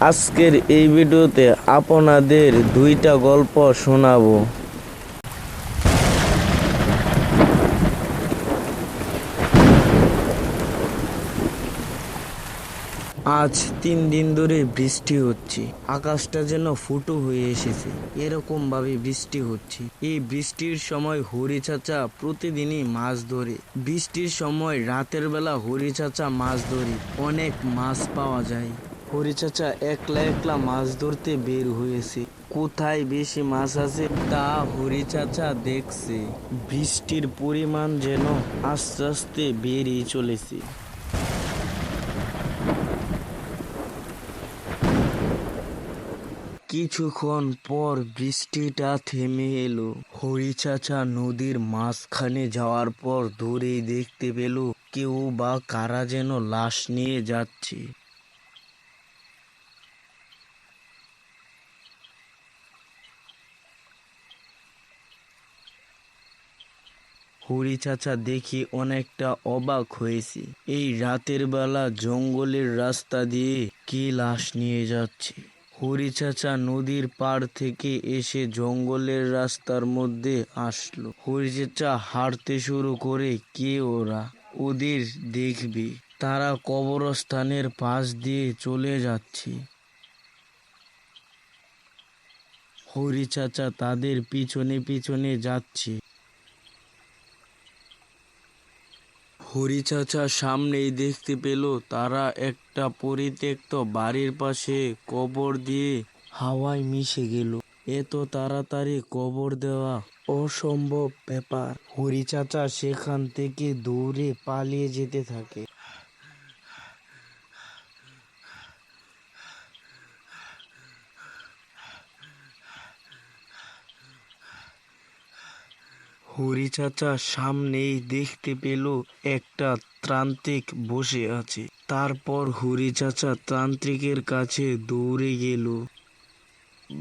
আজকের এই ভিডিওতে আপনাদের দুইটা গল্প শোনাবো। আজ 3 দিন ধরে বৃষ্টি হচ্ছে, আকাশটা যেন ফুটো হয়ে এসেছে, এরকম ভাবে বৃষ্টি হচ্ছে। এই বৃষ্টির সময় হরি চাচা প্রতিদিনই মাছ ধরে। বৃষ্টির সময় রাতের বেলা হরি চাচা মাছ ধরে, অনেক মাছ পাওয়া যায়। হরি চাচা একলা একলা মাছ ধরতে বের হয়েছে। কোথায় বেশি মাছ আছে তা হরি চাচা দেখছে। বৃষ্টির পরিমাণ যেন আস্তে আস্তে বেড়েই চলেছে। কিছুক্ষণ পর বৃষ্টিটা থেমে এলো। হরি চাচা নদীর মাঝখানে যাওয়ার পর দূরেই দেখতে পেল কেউ বা কারা যেন লাশ নিয়ে যাচ্ছে। হরি চাচা দেখে অনেকটা অবাক হয়েছে। এই রাতের বেলা জঙ্গলের রাস্তা দিয়ে কে লাশ নিয়ে যাচ্ছে? হরি চাচা নদীর পাড় থেকে এসে জঙ্গলের রাস্তার মধ্যে আসলো। হরি চাচা হাঁটতে শুরু করে। কে ওরা? ওদের দেখবে। তারা কবরস্থানের পাশ দিয়ে চলে যাচ্ছে। হরি চাচা তাদের পিছনে পিছনে যাচ্ছে। হরি চাচা সামনেই দেখতে পেল তারা একটা পরিত্যক্ত বাড়ির পাশে কবর দিয়ে হাওয়ায় মিশে গেল। এত তাড়াতাড়ি কবর দেওয়া অসম্ভব ব্যাপার। হরি চাচা সেখান থেকে দৌড়ে পালিয়ে যেতে থাকে। হরি চাচা সামনেই দেখতে পেল একটা তান্ত্রিক বসে আছে। তারপর হরি চাচা তান্ত্রিকের কাছে দৌড়ে গেল।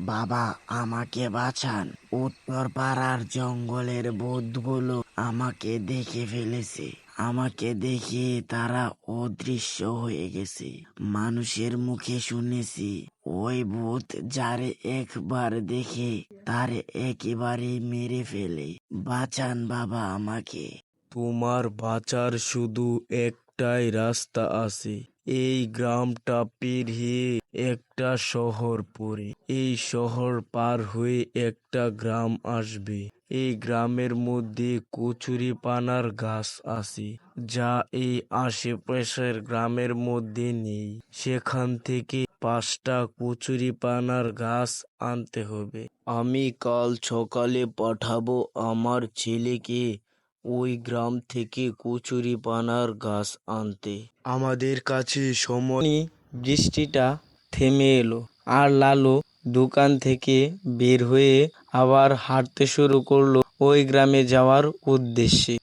বাবা, আমাকে বাঁচান। উত্তর পাড়ার জঙ্গলের ভূতগুলো আমাকে দেখে ফেলেছে। আমাকে দেখে তারা অদৃশ্য হয়ে গেছে। মানুষের মুখে শুনেছি ওই ভূত যারে একবার দেখে তারে একেবারে মেরে ফেলে। বাঁচান বাবা আমাকে। তোমার বাঁচার শুধু একটাই রাস্তা আছে। এই গ্রামটা পেরিয়ে একটা শহর পড়ে। এই শহর পার হয়ে একটা গ্রাম আসবে। এই গ্রামের মধ্যে কচুরি পানার গাছ আছে, যা এই আশেপাশের গ্রামের মধ্যে নেই। সেখান থেকে 5টা কচুরি পানার গাছ আনতে হবে। আমি কাল সকালে পাঠাবো আমার ছেলেকে ওই গ্রাম থেকে কচুরি পানার গাছ আনতে। আমাদের কাছে সময়। বৃষ্টিটা থেমে এলো আর লালু দোকান থেকে বের হয়ে আবার হাঁটতে শুরু করলো ওই গ্রামে যাওয়ার উদ্দেশ্যে।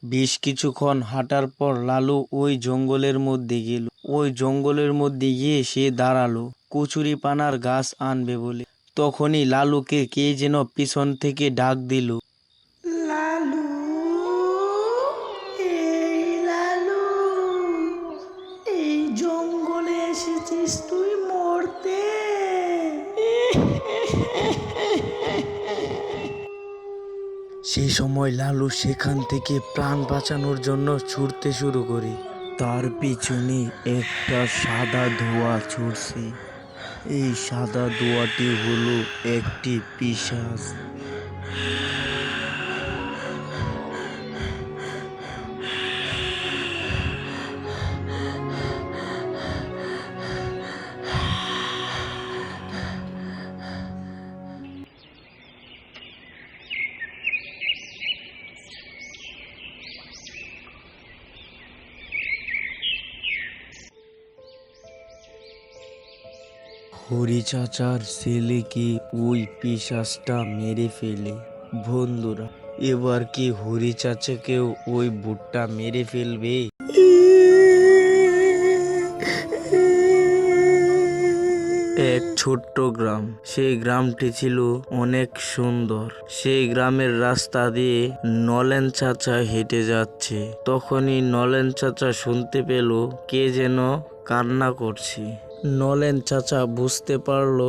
বেশ কিছুক্ষণ হাঁটার পর লালু ওই জঙ্গলের মধ্যে গেল। ওই জঙ্গলের মধ্যে গিয়ে সে দাঁড়ালো কচুরি পানার গাছ আনবে বলে। তখনই লালুকে কে যেন পিছন থেকে ডাক দিল। লালু, এই লালু, এই জঙ্গলে এসেছিস তুই মরতে? সেই সময় লালু সেখান থেকে প্রাণ বাঁচানোর জন্য ছুটতে শুরু করে। তার পিছনে একটা সাদা ধোঁয়া ছুটছে। এই সাদা ধোঁয়াটি হলো একটি পিশাচ। হরি চাচার ছেলেকে ওই পিশাচটা মেরে ফেলে। বন্ধুরা, এবার কি হরি চাচাকেও ওই ভূতটা মেরে ফেলবে? এক ছোট্ট গ্রাম। সেই গ্রামটি ছিল অনেক সুন্দর। সেই গ্রামের রাস্তা দিয়ে নলেন চাচা হেঁটে যাচ্ছে। তখনই নলেন চাচা শুনতে পেল কে যেন কান্না করছি। নলেন চাচা বুঝতে পারলো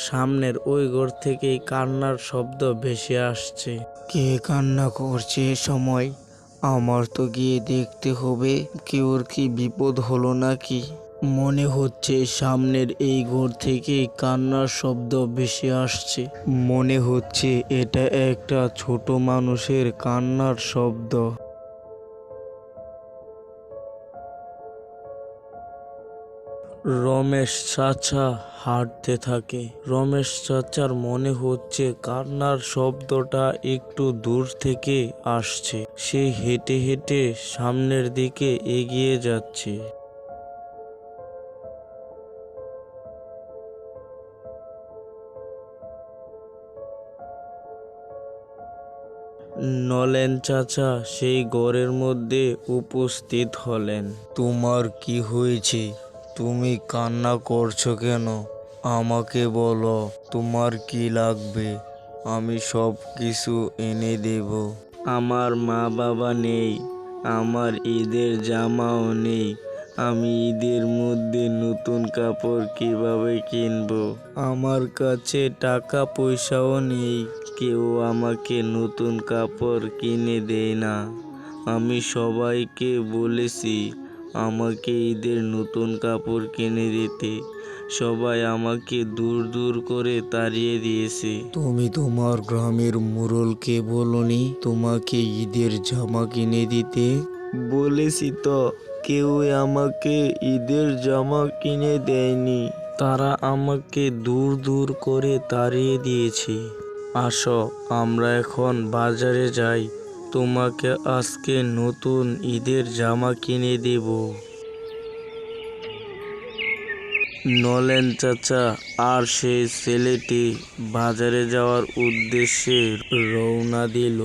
সামনের ওই ঘর থেকেই কান্নার শব্দ ভেসে আসছে। কে কান্না করছে এ সময়? আমার তো গিয়ে দেখতে হবে, কেউর কি বিপদ হলো নাকি? মনে হচ্ছে সামনের এই ঘর থেকে কান্নার শব্দ ভেসে আসছে। মনে হচ্ছে এটা একটা ছোট মানুষের কান্নার শব্দ। রমেশ চাচা হাঁটতে থাকে। রমেশ চাচার মনে হচ্ছে কান্নার শব্দটা একটু দূর থেকে আসছে। সে হেঁটে হেঁটে সামনের দিকে এগিয়ে যাচ্ছে। নলেন চাচা সেই ঘরের মধ্যে উপস্থিত হলেন। তোমার কি হয়েছে? তুমি কান্না করছো কেন? আমাকে বলো, তোমার কি লাগবে? আমি সব কিছু এনে দেব। আমার মা বাবা নেই, আমার ঈদের জামাও নেই। আমি ঈদের মধ্যে নতুন কাপড় কিভাবে কিনবো? আমার কাছে টাকা পয়সাও নেই, কেউ আমাকে নতুন কাপড় কিনে দেয় না। আমি সবাইকে বলেছি আমাকে ঈদের নতুন কাপড় কিনে দিতে, সবাই আমাকে দূর দূর করে তাড়িয়ে দিয়েছে। তুমি তোমার গ্রামের মোড়লকে বলনি তোমাকে ঈদের জামা কিনে দিতে? বলেছি তো, কেউ আমাকে ঈদের জামা কিনে দেয়নি। তারা আমাকে দূর দূর করে তাড়িয়ে দিয়েছে। আসো আমরা এখন বাজারে যাই, তোমাকে আজকে নতুন ঈদের জামা কিনে দেব। নলেন চাচা আর সেই ছেলেটি বাজারে যাওয়ার উদ্দেশ্যে রওনা দিল।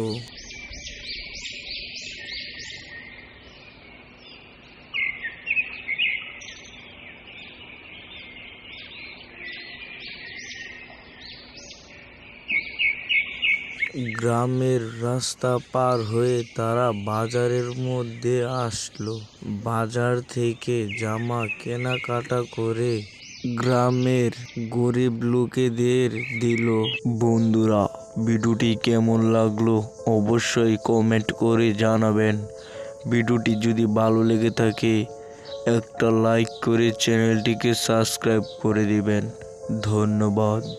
গ্রামের রাস্তা পার হয়ে তারা বাজারের মধ্যে আসলো। বাজার থেকে জামা কেনাকাটা করে গ্রামের গরিব লোকেদের দিল। বন্ধুরা, ভিডিওটি কেমন লাগলো অবশ্যই কমেন্ট করে জানাবেন। ভিডিওটি যদি ভালো লেগে থাকে একটা লাইক করে চ্যানেলটিকে সাবস্ক্রাইব করে দিবেন। ধন্যবাদ।